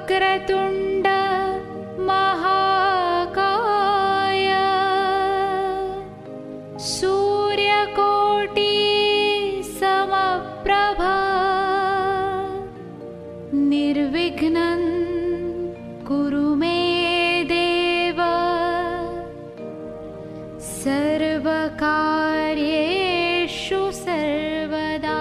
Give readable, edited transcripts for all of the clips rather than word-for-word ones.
वक्रतुण्ड महाकाय सूर्यकोटि समप्रभा निर्विघ्नं कुरु मे देव सर्वकार्येषु सर्वदा।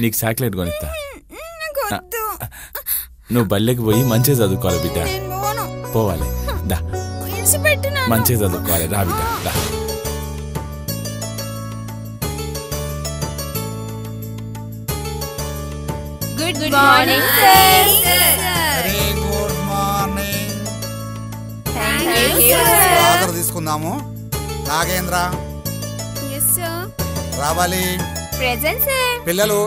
నీకు చాక్లెట్ కొనిస్తా. నువ్వు బల్లెకి పోయి మంచిగా చదువుకోవాలి బిడ్డ. పోవాలి, దా మంచిగా చదువుకోవాలి. రా బిడ్డ, దా. Good morning sir. Very good morning. Order తీసుకుందాము. నాగేంద్ర రావాలి. పిల్లలు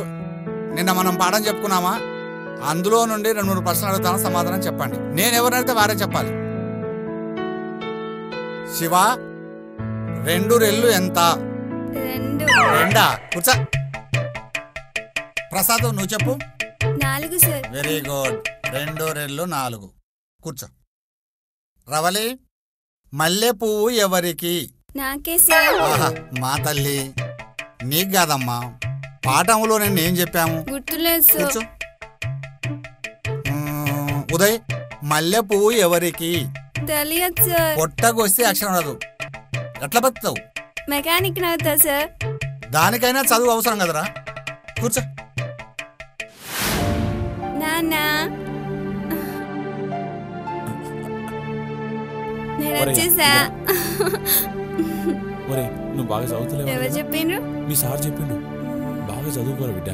నిన్న మనం పాఠం చెప్పుకున్నామా? అందులో నుండి 2-3 ప్రశ్నలు అడుగుతాను, సమాధానం చెప్పండి. నేను ఎవరినైతే వారే చెప్పాలి. శివ, 2 రెళ్ళు ఎంత? 2. కూర్చో. ప్రసాద్ నువ్వు చెప్పు. 4 సార్. Very good. 2 రెళ్ళు 4. కూర్చో. రవలి, మల్లె పువ్వు ఎవరికి? నాకే సార్. ఆహా, మా తల్లి నీకు కాదమ్మా, పాఠంలో నేను ఏం చెప్పాము గుర్తులేదు సార్. కూర్చో. ఉదయ్, మల్లె పువ్వు ఎవరికి? తెలియదు సార్. పొట్టకొస్తే అక్షరం రాదు, ఎట్లా బతుకుతావు? మెకానిక్ అవుతా సార్. దానికైనా చదువు అవసరం కదరా. కూర్చో. నాన్నా నేను వచ్చేసా. నువ్వు బాగా చదువుతలేవు. ఎవరు చెప్పిండ్రు? మీ సార్ చెప్పిండు. బాగా చదువుకోరా బిడ్డ.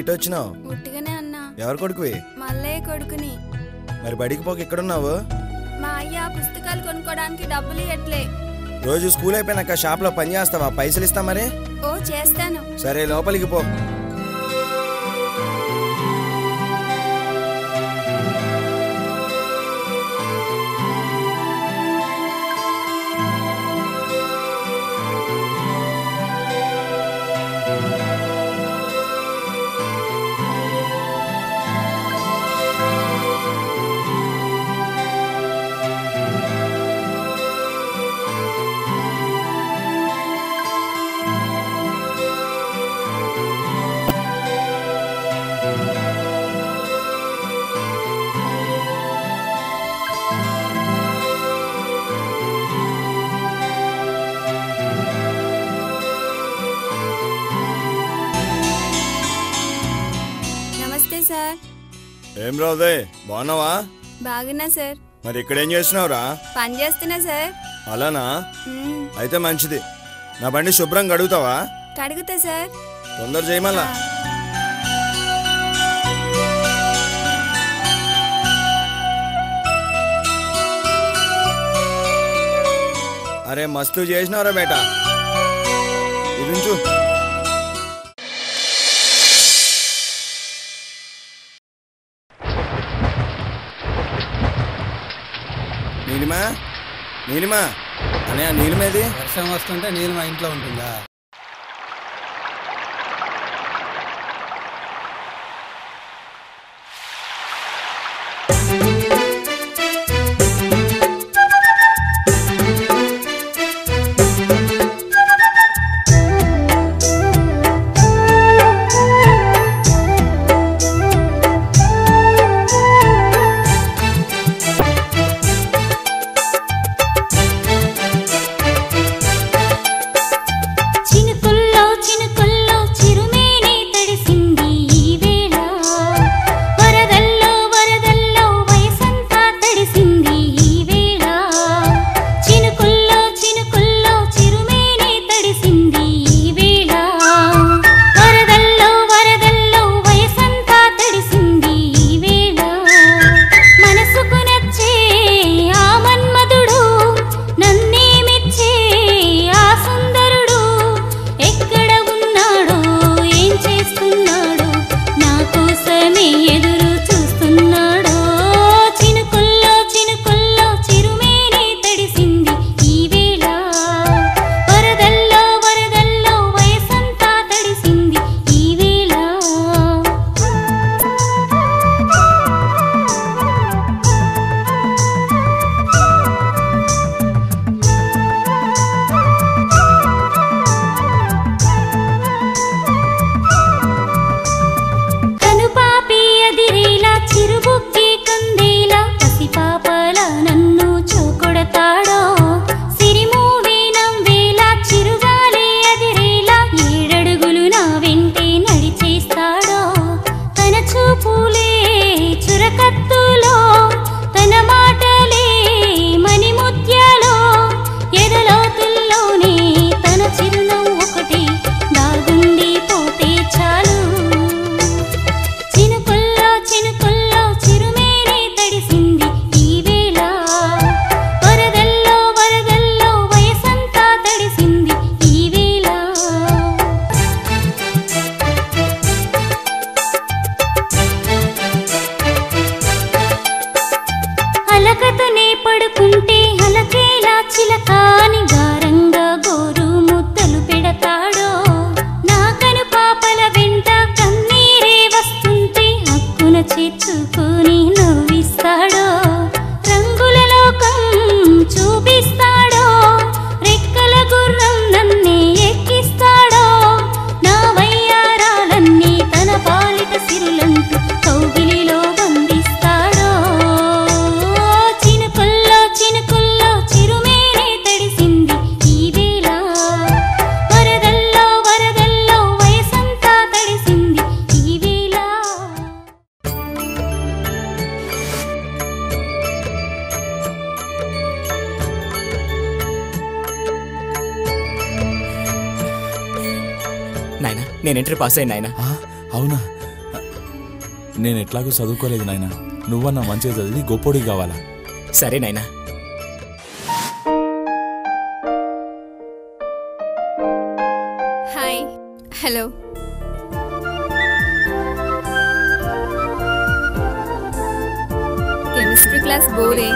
ఇటు వచ్చినావు? ఉట్టిగానే అన్నా. ఎవరు కొడుకువి? మల్లయ్య కొడుకుని. మరి బడికి పోక ఎక్కడున్నావు? మా అయ్య పుస్తకాలు కొనుక్కోడానికి డబ్బులు ఇవ్వట్లే. రోజు స్కూల్ అయిపోయినాక షాప్ లో పని చేస్తావా? పైసలు ఇస్తా మరి. ఓ చేస్తాను. సరే లోపలికి పో. ఏం రావుదే బాగున్నావా? బాగున్నా సార్. మరి ఇక్కడేం చేస్తున్నావురా? పని చేస్తున్నా సార్. అలానా? అయితే మంచిది. నా బండి శుభ్రంగా కడుగుతావా? కడుగుతా సార్. తొందర చేయమల్లా. అరే మస్తు చేసినావురా బేటా. ఇది ఉంచు. నీలిమా నీలిమా అనే నీలిమేది? వర్షం వస్తుంటే నీలిమ ఇంట్లో ఉంటుందా? నాయనా నేను ఇంటర్ పాస్ అయ్యి నాయనా. అవునా? నేను ఎట్లాగో చదువుకోలేదు నాయనా. నువ్వన్నా మంచిగా చదివి గొప్పోడి కావాలా? సరే నాయనా. హాయ్. హలో. కెమిస్ట్రీ క్లాస్ బోరే.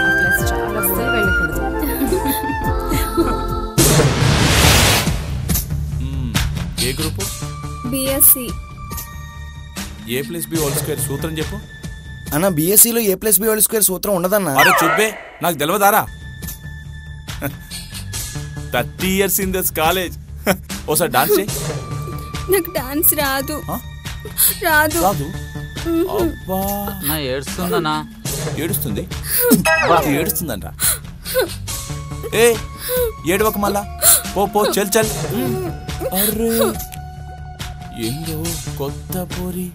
చాలా బోర్ వెళ్ళకూడదు. ఏ గ్రూపు? బిఎస్సి. A+B² సూత్రం చెప్పు. అన్న బిఎస్సిలో A+B² సూత్రం ఉండదన్నా. అరే చెప్పే, నాకు తెలియదారా? 30 years in this college. ఓసారి డాన్స్ చేయి. నాకు డాన్స్ రాదు. రాదు. రాదు? అబ్బా నా ఏడుస్తుందనా? ఏడుస్తుంది? ఏడుస్తుందంట. ఏ ఏడవక మళ్ళా. పో పో చల్ చల్. అరే ఏందో కొత్త పోరి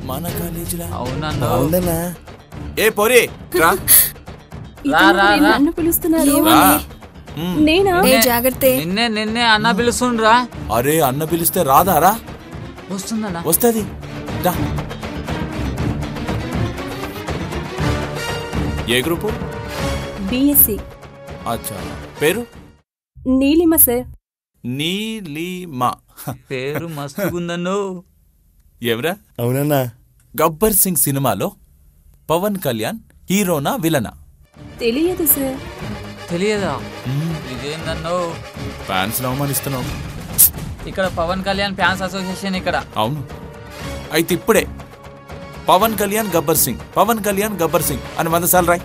మన కాలేజీలా అవునన్నా అవునన్నా ఏ పోరి రా నన్ను పిలుస్తున్నారు నేనా జాగ్రత్త నిన్నే అన్న పిలుస్తుండ్రా. అరే అన్న పిలిస్తే రాదారా? వస్తుందన్నా. వస్తుంది రా. ఏ గ్రూపు? బిఎస్సి. అచ్చా పేరు? నీలిమ సార్. నీలిమా పేరు మస్తుగుందన్నో. ఎవరా? అవునన్నా గబ్బర్ సింగ్ సినిమాలో పవన్ కళ్యాణ్ హీరోనా విలనా? తెలియదు సార్. తెలియదా? ఇదేందన్నో ఫ్యాన్స్ అవమానిస్తున్నావు. ఇక్కడ పవన్ కళ్యాణ్ ఫ్యాన్స్ అసోసియేషన్ ఇక్కడ. అవును. అయితే ఇప్పుడే పవన్ కళ్యాణ్ గబ్బర్ సింగ్, పవన్ కళ్యాణ్ గబ్బర్ సింగ్ అని 100 సార్లు రాయ్.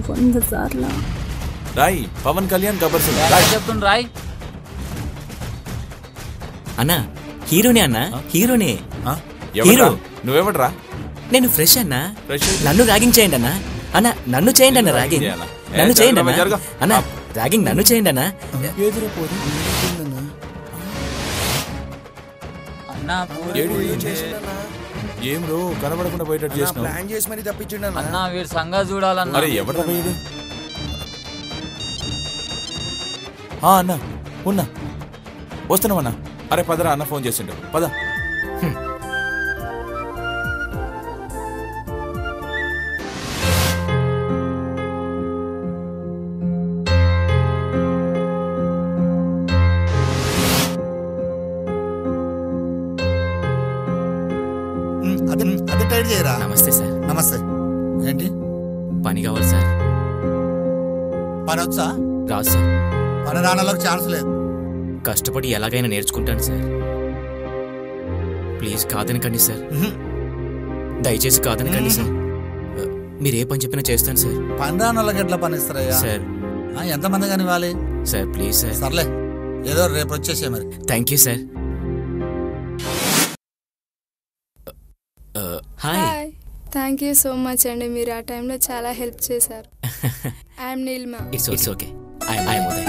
100 సార్లా? రాయ్ పవన్ కళ్యాణ్ గబ్బర్ సింగ్ చెప్తుండ్రు రాయ్. అన్నా హీరోనే అన్నా, హీరోనే. హీరో. నువ్వెవడరా? నేను ఫ్రెష్ అన్నా. ఫ్రెష్? నన్ను ర్యాగింగ్ చేయండి అన్నా. అన్నా నన్ను చేయండి అన్న ర్యాగింగ్. నన్ను చేయండి అన్నా. అన్నా ర్యాగింగ్ నన్ను చేయండి అన్నా. ఏం రో కనబడకుండా పోయేటట్టు చేసినావు. ప్లాన్ చేసి మరి తప్పించిండు అన్నా. వీడు సంగా చూడాలన్నా. అరే ఎవడ్రా పోయాడు? అన్నా ఉన్నా వస్తున్నామన్నా. అరే పదరా అన్న ఫోన్ చేసిండు పద. నమస్తే సార్. నమస్తే. ఏంటి పని కావాలి సార్. పని వచ్చా? రాదు సార్. పని రానలకు ఛాన్స్ లేదు. కష్టపడి ఎలాగైనా నేర్చుకుంటాను సార్. Please కాదనకండి sir. దయచేసి కాదనకండి సార్. మీరు ఏ పని చెప్పినా చేస్తాను సార్. పని రానోళ్ళకి ఎట్లా పని ఇస్తారయ్యా సార్? ఎంతమంది కానీ ఇవ్వాలి సార్? Please sir. సర్లే ఏదో రేపు వచ్చేసే మరి. Thank you sir. Hi. Thank you so much అండి. మీరు ఆ టైంలో చాలా హెల్ప్ చేశారు. I'm Neelima. It's okay. I'm Uday.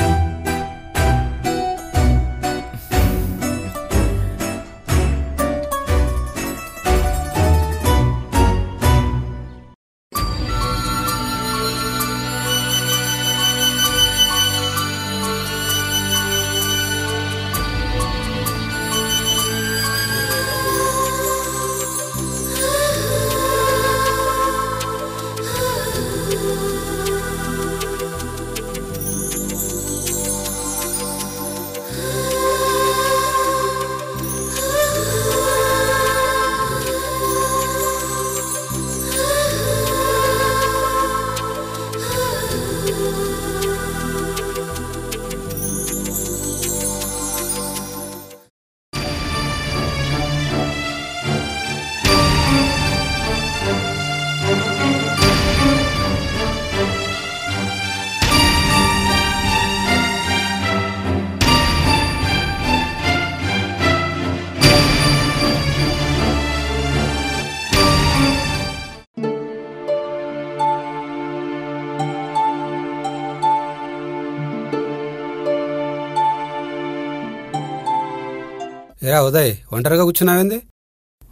ఏరా ఉదయ్, ఒంటరిగా కూర్చున్నావేంది?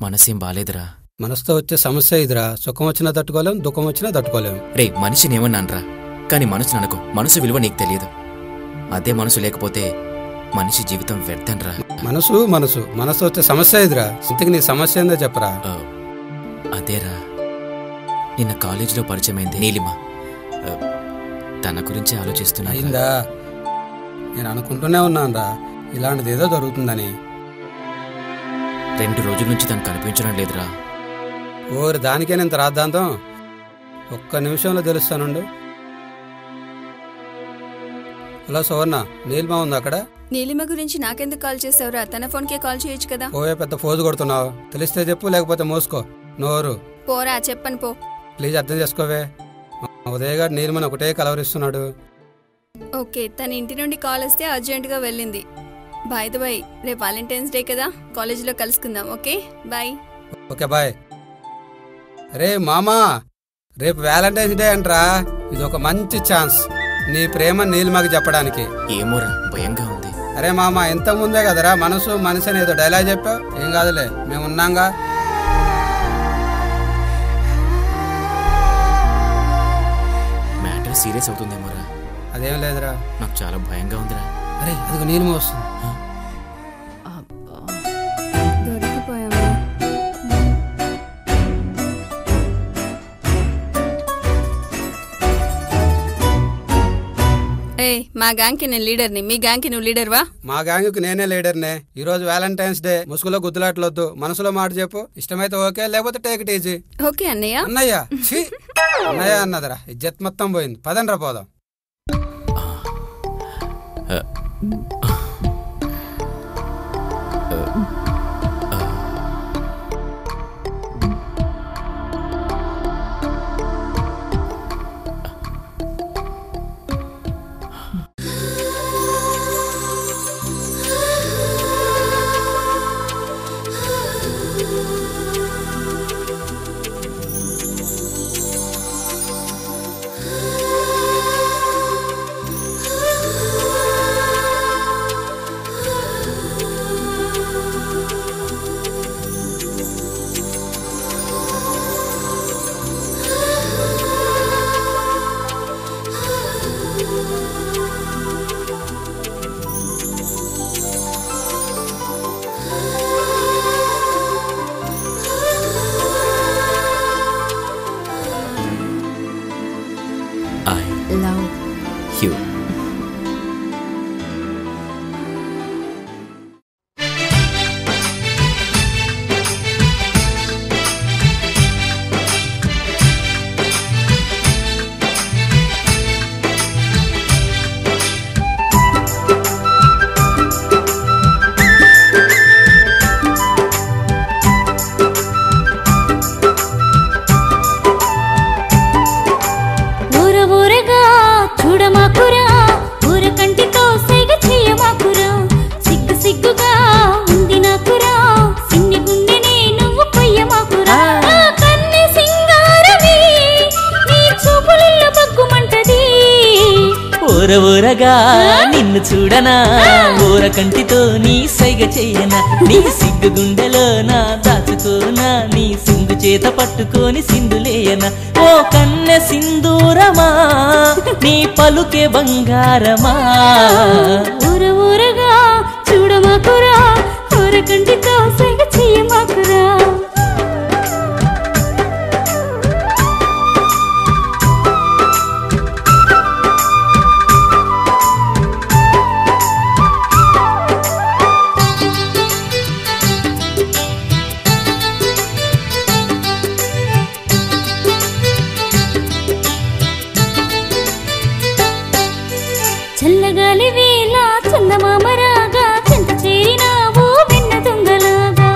మనసేం బాలేదురా. మనసుతో వచ్చే సమస్య ఇదిరా. సుఖం వచ్చినా తట్టుకోలేం, దుఃఖం వచ్చినా తట్టుకోలేం. రే మనిషిని ఏమన్నానరా, కానీ మనసుని అనుకో. మనసు విలువ నీకు తెలియదు. అదే మనసు లేకపోతే మనిషి జీవితం వ్యర్థంరా. మనసు మనసు మనసుతో వచ్చే సమస్య ఇదిరా. ఇంతకు నీ సమస్య ఏందో చెప్పరా. అదేరా, నిన్న కాలేజీలో పరిచయమైంది నీలిమ. తన గురించి ఆలోచిస్తున్నా. అయిందా? నేను అనుకుంటూనే ఉన్నానురా ఇలాంటిది ఏదో జరుగుతుందని. 2 రోజుల నుంచి తను కనిపించడం లేదురా. ఓరి దానికే నేను రాద్దాంతం. ఒక్క నిమిషంలో తెలుస్తానుండు. హలో సువర్ణ, నీలిమ ఉంది అక్కడ? నీలిమ గురించి నాకెందుకు కాల్ చేసావురా? తన ఫోన్కే కాల్ చేయొచ్చు కదా. ఓవే పెద్ద ఫోజు కొడుతున్నావు. తెలిస్తే చెప్పు, లేకపోతే మోసుకో. నోరు పోరా, చెప్పను పో. ప్లీజ్ అర్థం చేసుకోవే. ఉదయ్ గారు నీలిమని ఒకటే కలవరిస్తున్నాడు. ఓకే, తన ఇంటి నుండి కాల్ వస్తే అర్జెంటుగా వెళ్ళింది. బాయ్ ద బై, రేపు వాలంటైన్స్ డే కదా, కాలేజీలో కలుసుకుందాం. Okay bye. Okay bye. రే మామా, రేపు వ్యాలంటైన్స్ డే అంట్రా. ఇది ఒక మంచి ఛాన్స్ నీ ప్రేమ నీలిమకి చెప్పడానికి. ఏమోరా, భయంగా ఉంది. అరే మామ ఎంత ముందే కదరా మనసు మనిషి అని ఏదో డైలాగ్ చెప్పావు. ఏం కాదులే, మేము ఉన్నాంగా. Matter serious అవుతుందేమోరా. అదేం లేదురా, నాకు చాలా భయంగా ఉందిరా. అరే అదిగో నీళ్ళు వస్తుంది. దొరికిపోయాము. మా గ్యాంగ్ కి నేను లీడర్ని, మీ గ్యాంగ్ కి నువ్వు లీడర్వా? మా గ్యాంగ్ కి నేనే లీడర్నే. ఈ రోజు వ్యాలంటైన్స్ డే, ముసుగులో గుద్దులాట్లొద్దు, మనసులో మాట చెప్పు. ఇష్టమైతే ఓకే, లేకపోతే టేక్ ఇట్ ఈజీ. ఓకే అన్నయ్య. అన్నయ్య అన్నయ్య అన్నదరా, ఇజ్జత్ మొత్తం పోయింది. పదండ్రా పోదాం. ఊరగా నిన్ను చూడనా, ఊర కంటితో నీ సైగ చెయ్యనా, నీ సిగ్గు గుండెలో నా దాచుకోనా, నీ సింధు చేత పట్టుకొని సింధులేయనా. ఓ కన్నె సింధూరమా, నీ పలుకే బంగారమా. ఊరగా చూడమాకురా, ఊర కంటితో సైగ చెయ్యమాకురా. చల్లగాలి వేళ చందమామరాగా చెంత చేరినావు వెన్న దొంగలాగా.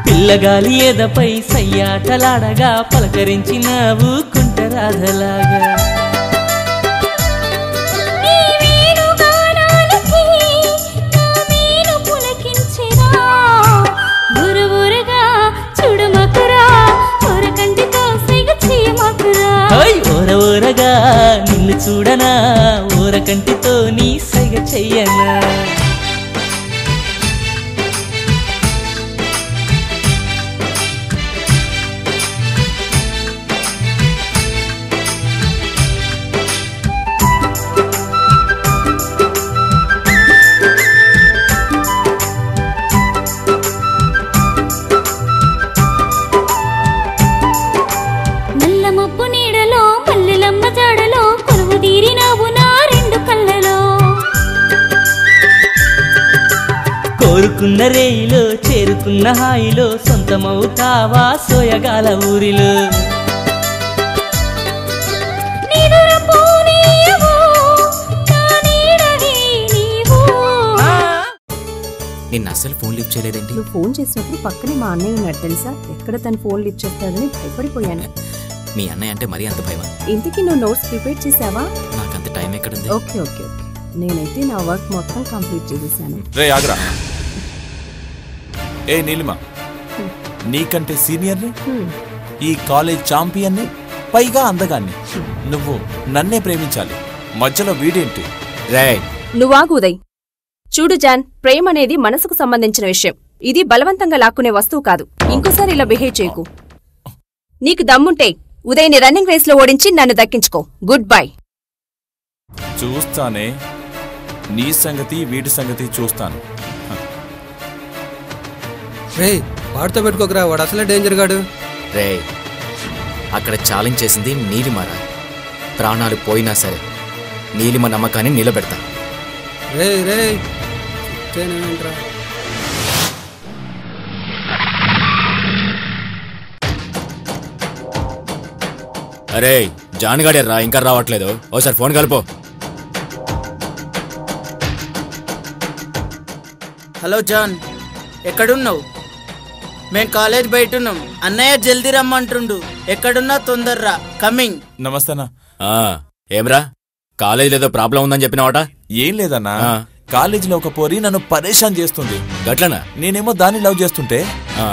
పిల్లగాలి ఎదపై సయ్యాటలాడగా పలకరించినావు కుంటరాధలాగా. ఊరగా నిన్ను చూడనా, ఊర కంటితో నీ సైగ చెయ్యనా. నల్ల మబ్బు నీడలో మల్లెలమ్మ జాడలో కొలువు తీరినావు నా రెండు కళ్ళలో. కోరుకున్న రేయిలో చేరుకున్న హాయిలో సొంతమవుతావా సోయగాల ఊరిలో. నిన్న అసలు ఫోన్ లిఫ్ట్ చేయలేదేంటి? నువ్వు ఫోన్ చేసినప్పుడు పక్కనే మా అన్నయ్య ఉన్నాడు తెలుసా. ఎక్కడ తను ఫోన్ లిఫ్ట్ చేస్తాడని భయపడిపోయాను. మీ అన్నయ్య అంటే మరీ అంత భయమా? ఇంతకీ నువ్వు నోట్స్ ప్రిపేర్ చేసావా? నాకంత టైం ఎక్కడుంది? ఓకే ఓకే ఓకే, నేనైతే నా వర్క్ మొత్తం కంప్లీట్ చేసేసాను. రే ఆగ్రా. ఏ నీలిమా, నీకంటే సీనియర్ని, ఈ కాలేజ్ ఛాంపియన్ని, పైగా అందగాన్ని. నువ్వు నన్నే ప్రేమించాలి, మధ్యలో వీడేంటి? రే నువ్వాగు ఉదయ్. చూడు జాన్, ప్రేమ అనేది మనసుకు సంబంధించిన విషయం. ఇది బలవంతంగా లాక్కునే వస్తువు కాదు. ఇంకోసారి ఇలా బిహేవ్ చేయకు. నీకు దమ్ముంటే ఉదయ్ని రన్నింగ్ రేస్లో ఓడించి నన్ను దక్కించుకో. Good bye. చూస్తానే, నీ సంగతి వీటి సంగతి చూస్తాను. రే వాడితో పెట్టుకోకరా, వాడు అసలే డేంజర్ గాడు. రే అక్కడ ఛాలెంజ్ చేసింది నీలిమరా. ప్రాణాలు పోయినా సరే నీలిమ నమ్మకాన్ని నిలబెడతా. రే రే చెప్తేనేంట్రా. అరే జాన్గాడెర్రా ఇంకా రావట్లేదు, ఓసారి ఫోన్ కలుపు. హలో జాన్, ఎక్కడున్నావు? మేం కాలేజ్ బయటున్నాం. అన్నయ్య జల్దీ రమ్మంటుండు. ఎక్కడున్నా తొందర్రా, కమింగ్. నమస్తేనా. ఏమ్రా కాలేజీలో ఏదో ప్రాబ్లం ఉందని చెప్పినావట? ఏం లేదన్నా, కాలేజీలో ఒక పోరి నన్ను పరేషాన్ చేస్తుంది. గట్లనా? నేనేమో దాన్ని లవ్ చేస్తుంటే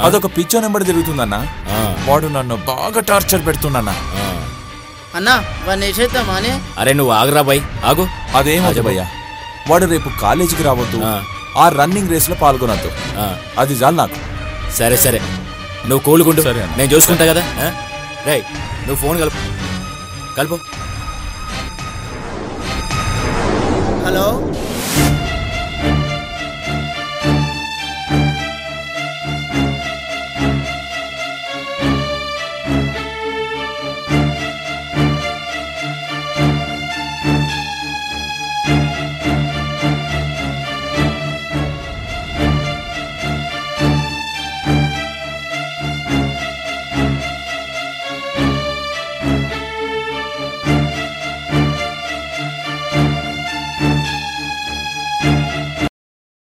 అదొక పిచ్చో నెంబడి తిరుగుతుందన్నా. వాడు నన్ను బాగా టార్చర్ పెడుతున్నా. అన్నా వాడిని వేసేద్దామా అని. అరే నువ్వు ఆగరా బాయ్, ఆగు. అదేమో భయ్యా, వాడు రేపు కాలేజీకి రావద్దు, ఆ రన్నింగ్ రేస్ లో పాల్గొనద్దు, అది చాలు నాకు. సరే సరే నువ్వు కోలుకుంటూ నేను చూసుకుంటా కదా. రే నువ్వు ఫోన్ కలుపు. హలో